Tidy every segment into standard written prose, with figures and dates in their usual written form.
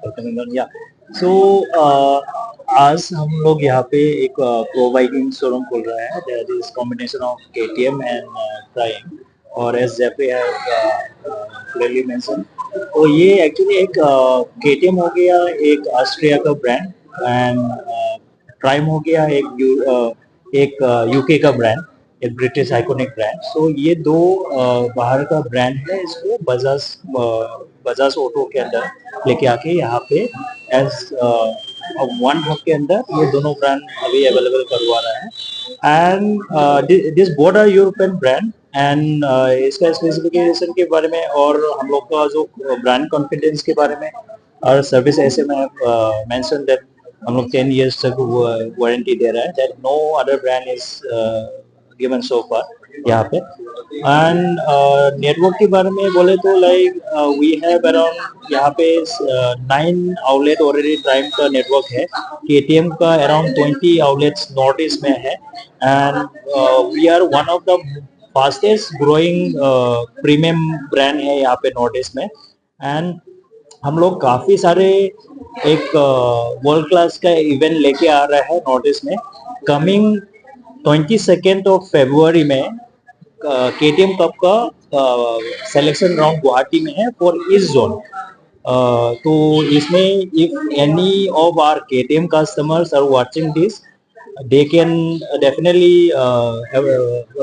या सो आज हम लोग यहाँ पे एक प्रो बाइकिंग शोरूम खोल रहा है that is combination of KTM and prime और एस जेफे क्लियरली मेंशन। तो ये एक्चुअली एक केटीएम हो गया एक ऑस्ट्रिया का ब्रांड एंड प्राइम हो गया एक यूके का ब्रांड, एक ब्रिटिश आइकॉनिक ब्रांड। सो ये दो बाहर का ब्रांड है, इसको बजाज ऑटो के अंदर लेके आके यहाँ पे एज वन हब के अंदर ये दोनों ब्रांड अभी अवेलेबल करवा रहा है। And this both are European brand and इसका स्पेसिफिकेशन के बारे में और हम लोग का जो ब्रांड कॉन्फिडेंस के बारे में और सर्विस ऐसे में मेंशन दैट हम लोग 10 years तक वारंटी दे रहा है that no other brand is given so far यहाँ पे। एंड नेटवर्क के बारे में बोले तो लाइक वी हैव अराउंड यहाँ पे 9 आउटलेट ऑलरेडी प्राइम का नेटवर्क है, केटीएम का अराउंड 20 आउटलेट्स नॉर्थ ईस्ट में है and we are one of the fastest growing premium brand है यहाँ पे नॉर्थ ईस्ट में। एंड हम लोग काफी सारे एक वर्ल्ड क्लास का इवेंट लेके आ रहा है नॉर्थ ईस्ट में। कमिंग 22 ऑफ February में केटीएम कप का सिलेक्शन राउंड गुवाहाटी में है फॉर ईस्ट जोन। तो इसमें if any of our KTM customers are watching this they can definitely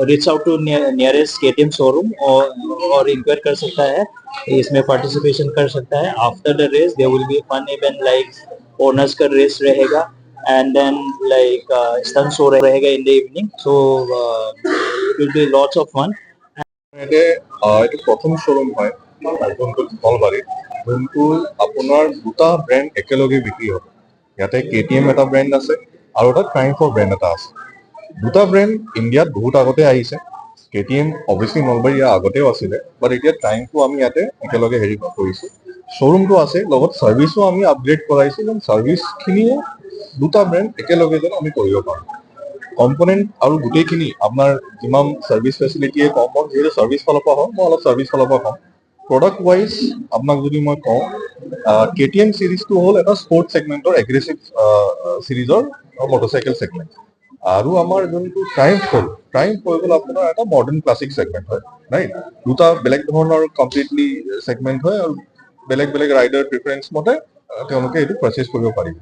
reach out to nearest KTM showroom और inquire कर सकता है, इसमें participation कर सकता है। After the race there will be a fun event like owners का race रहेगा and then like stunt show रहेगा in the evening, so it will be lots of fun। এইটো প্ৰথম শ্বৰুম হয় যোনটো নলবাৰীত, যোনটো আপোনাৰ দুটা ব্ৰেণ্ড একেলগে বিক্ৰী হ'ব। ইয়াতে কেটিএম এটা ব্ৰেণ্ড আছে আৰু এটা ট্ৰাইম্ফৰ ব্ৰেণ্ড এটা আছে। দুটা ব্ৰেণ্ড ইণ্ডিয়াত বহুত আগতে আহিছে। কেটিএম অবভিয়াছলি নলবাৰী ইয়াৰ আগতেও আছিলে, বাট এতিয়া ট্ৰাইম্ফো আমি ইয়াতে একেলগে হেৰি কৰিছোঁ। শ্বৰুমটো আছে, লগত ছাৰ্ভিচো আমি আপগ্ৰেড কৰাইছোঁ, যেন ছাৰ্ভিচখিনিয়ে দুটা ব্ৰেণ্ড একেলগে যেন আমি কৰিব পাৰোঁ। কম্পনেণ্ট আৰু গোটেইখিনি আপোনাৰ যিমান ছাৰ্ভিচ ফেচিলিটিয়ে কম হওক, যিহেতু ছাৰ্ভিচ ফালৰ পৰা হওক, মই অলপ ছাৰ্ভিচ ফালৰ পৰা কওঁ। প্ৰডাক্ট ৱাইজ আপোনাক যদি মই কওঁ, কেটিএম চিৰিজটো হ'ল এটা স্পৰ্টছ ছেগমেণ্টৰ এগ্ৰেছিভ চিৰিজৰ মটৰচাইকেল ছেগমেণ্ট। আৰু আমাৰ যোনটো ট্ৰাইম্ফ হৈ গ'ল আপোনাৰ এটা মডাৰ্ণ ক্লাছিক ছেগমেণ্ট হয়, ৰাইট। দুটা বেলেগ ধৰণৰ কমপ্লিটলি ছেগমেণ্ট হয় আৰু বেলেগ বেলেগ ৰাইডাৰ প্ৰিফাৰেঞ্চ মতে তেওঁলোকে এইটো পাৰচেজ কৰিব পাৰিব।